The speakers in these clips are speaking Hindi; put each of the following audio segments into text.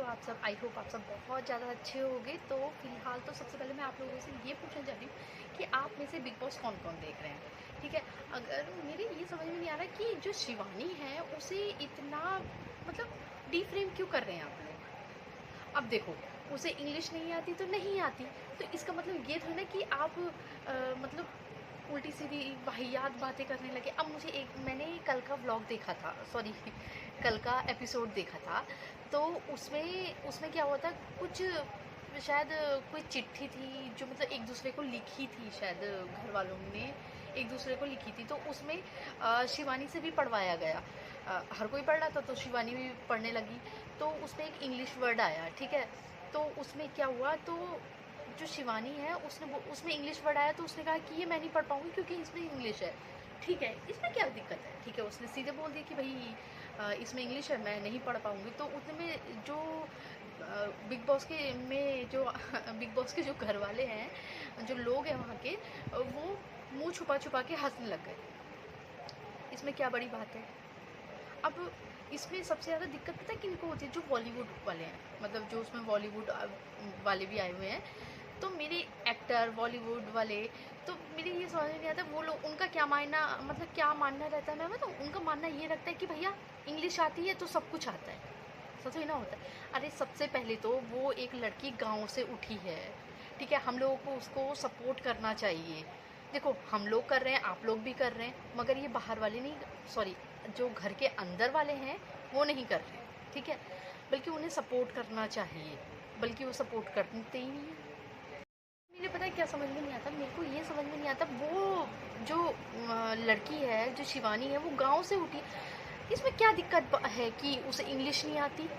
आप सब? आई होप आप सब बहुत ज़्यादा अच्छे होंगे। तो फिलहाल तो सबसे पहले मैं आप लोगों से ये पूछना चाह रही हूँ कि आप में से बिग बॉस कौन-कौन देख रहे हैं? ठीक है? अगर मेरे ये समझ में नहीं आ रहा कि जो शिवानी है उसे इतना मतलब डिफ्रेम क्यों कर रहे हैं आप लोग? अब देखो, उसे इंग्लिश नहीं आती तो नहीं आती, तो इसका मतलब ये थोड़ी ना कि आप मतलब उल्टी-सीधी वाहियात बातें करने लगे। अब मैंने कल का व्लॉग देखा था, सॉरी कल का एपिसोड देखा था, तो उसमें उसमें क्या हुआ था, कुछ शायद कोई चिट्ठी थी जो मतलब एक दूसरे को लिखी थी, शायद घर वालों ने एक दूसरे को लिखी थी, तो उसमें शिवानी से भी पढ़वाया गया। हर कोई पढ़ रहा था तो शिवानी भी पढ़ने लगी, तो उसमें एक इंग्लिश वर्ड आया, ठीक है? तो उसमें क्या हुआ, तो जो शिवानी है उसमें इंग्लिश वर्ड आया, तो उसने कहा कि ये मैं नहीं पढ़ पाऊँगी क्योंकि इसमें इंग्लिश है। ठीक है, इसमें क्या दिक्कत है? ठीक है, उसने सीधे बोल दिया कि भई इसमें इंग्लिश है, मैं नहीं पढ़ पाऊँगी। तो उतने में जो बिग बॉस के में जो बिग बॉस के जो घर वाले हैं, जो लोग हैं वहाँ के, वो मुँह छुपा-छुपा के हँसने लग गए। इसमें क्या बड़ी बात है? अब इसमें सबसे ज़्यादा दिक्कत पता है किनको होती है? जो बॉलीवुड वाले हैं, मतलब जो उसमें बॉलीवुड वाले भी आए हुए हैं, तो मेरे एक्टर बॉलीवुड वाले, तो मेरे ये समझ में नहीं आता वो लोग, उनका क्या मायना, मतलब क्या मानना रहता है, मैं बताऊँ? उनका मानना ये रखता है कि भैया इंग्लिश आती है तो सब कुछ आता है, ऐसा थोड़ी ना होता है। अरे सबसे पहले तो वो एक लड़की गाँव से उठी है, ठीक है? हम लोगों को उसको सपोर्ट करना चाहिए। देखो, हम लोग कर रहे हैं, आप लोग भी कर रहे हैं, मगर ये बाहर वाले नहीं, सॉरी, जो घर के अंदर वाले हैं वो नहीं कर रहे, ठीक है? बल्कि उन्हें सपोर्ट करना चाहिए, बल्कि वो सपोर्ट करते ही नहीं है। मुझे पता है क्या समझ में नहीं आता, मेरे को ये समझ में नहीं आता, वो जो लड़की है, जो शिवानी है, वो गांव से उठी, इसमें क्या दिक्कत है कि उसे इंग्लिश नहीं आती?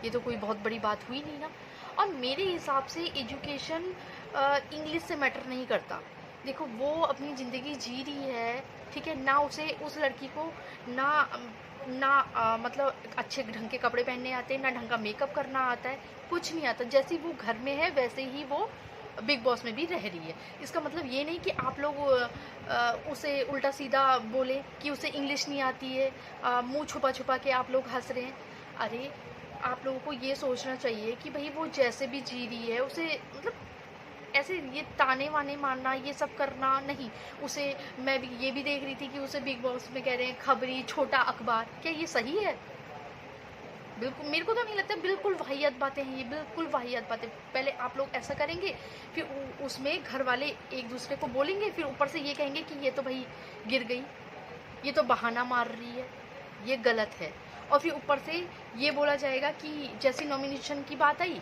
ये तो कोई बहुत बड़ी बात हुई नहीं ना। और मेरे हिसाब से एजुकेशन इंग्लिश से मैटर नहीं करता। देखो, वो अपनी ज़िंदगी जी रही है, ठीक है? ना उसे, उस लड़की को ना मतलब अच्छे ढंग के कपड़े पहनने आते हैं, ना ढंग का मेकअप करना आता है, कुछ नहीं आता। जैसी वो घर में है वैसे ही वो बिग बॉस में भी रह रही है। इसका मतलब ये नहीं कि आप लोग उसे उल्टा सीधा बोले कि उसे इंग्लिश नहीं आती है, मुंह छुपा छुपा के आप लोग हंस रहे हैं। अरे, आप लोगों को ये सोचना चाहिए कि भाई वो जैसे भी जी रही है, उसे मतलब ऐसे ये ताने वाने मारना, ये सब करना नहीं उसे। मैं भी ये भी देख रही थी कि उसे बिग बॉस में कह रहे हैं खबरी छोटा अखबार, क्या ये सही है? बिल्कुल, मेरे को तो नहीं लगता, बिल्कुल वाहियात बातें हैं ये, बिल्कुल वाहियात बातें। पहले आप लोग ऐसा करेंगे, फिर उसमें घर वाले एक दूसरे को बोलेंगे, फिर ऊपर से ये कहेंगे कि ये तो भाई गिर गई, ये तो बहाना मार रही है, ये गलत है। और फिर ऊपर से ये बोला जाएगा कि जैसी नॉमिनेशन की बात आई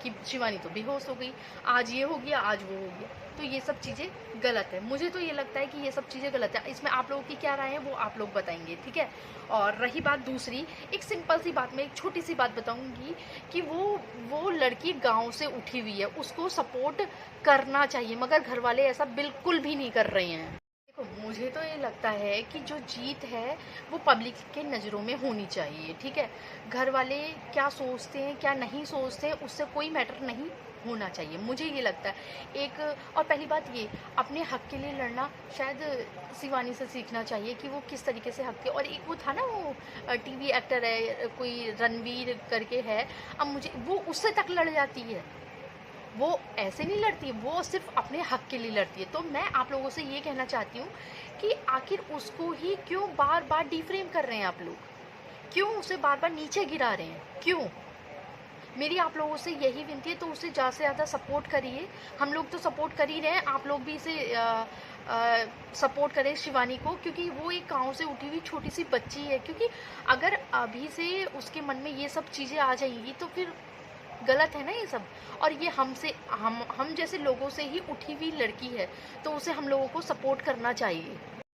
कि शिवानी तो बेहोश हो गई, आज ये हो गया, आज वो हो गया, तो ये सब चीज़ें गलत है। मुझे तो ये लगता है कि ये सब चीज़ें गलत है। इसमें आप लोगों की क्या राय है वो आप लोग बताएंगे, ठीक है? और रही बात दूसरी, एक सिंपल सी बात, मैं एक छोटी सी बात बताऊंगी कि वो लड़की गांव से उठी हुई है, उसको सपोर्ट करना चाहिए, मगर घर वाले ऐसा बिल्कुल भी नहीं कर रहे हैं। देखो, मुझे तो ये लगता है कि जो जीत है वो पब्लिक के नज़रों में होनी चाहिए, ठीक है? घर वाले क्या सोचते हैं क्या नहीं सोचते हैं उससे कोई मैटर नहीं होना चाहिए, मुझे ये लगता है। एक और पहली बात, ये अपने हक के लिए लड़ना शायद शिवानी से सीखना चाहिए कि वो किस तरीके से हक के। और एक वो था ना, वो टीवी एक्टर है कोई, रणवीर करके है, अब मुझे वो उससे तक लड़ जाती है, वो ऐसे नहीं लड़ती, वो सिर्फ अपने हक के लिए लड़ती है। तो मैं आप लोगों से ये कहना चाहती हूँ कि आखिर उसको ही क्यों बार बार डिफ्रेम कर रहे हैं आप लोग? क्यों उसे बार बार नीचे गिरा रहे हैं? क्यों? मेरी आप लोगों से यही विनती है, तो उसे ज़्यादा से ज़्यादा सपोर्ट करिए। हम लोग तो सपोर्ट कर ही रहे हैं, आप लोग भी इसे सपोर्ट करें शिवानी को, क्योंकि वो एक गाँव से उठी हुई छोटी सी बच्ची है। क्योंकि अगर अभी से उसके मन में ये सब चीज़ें आ जाएंगी तो फिर गलत है ना ये सब। और ये हम जैसे लोगों से ही उठी हुई लड़की है, तो उसे हम लोगों को सपोर्ट करना चाहिए।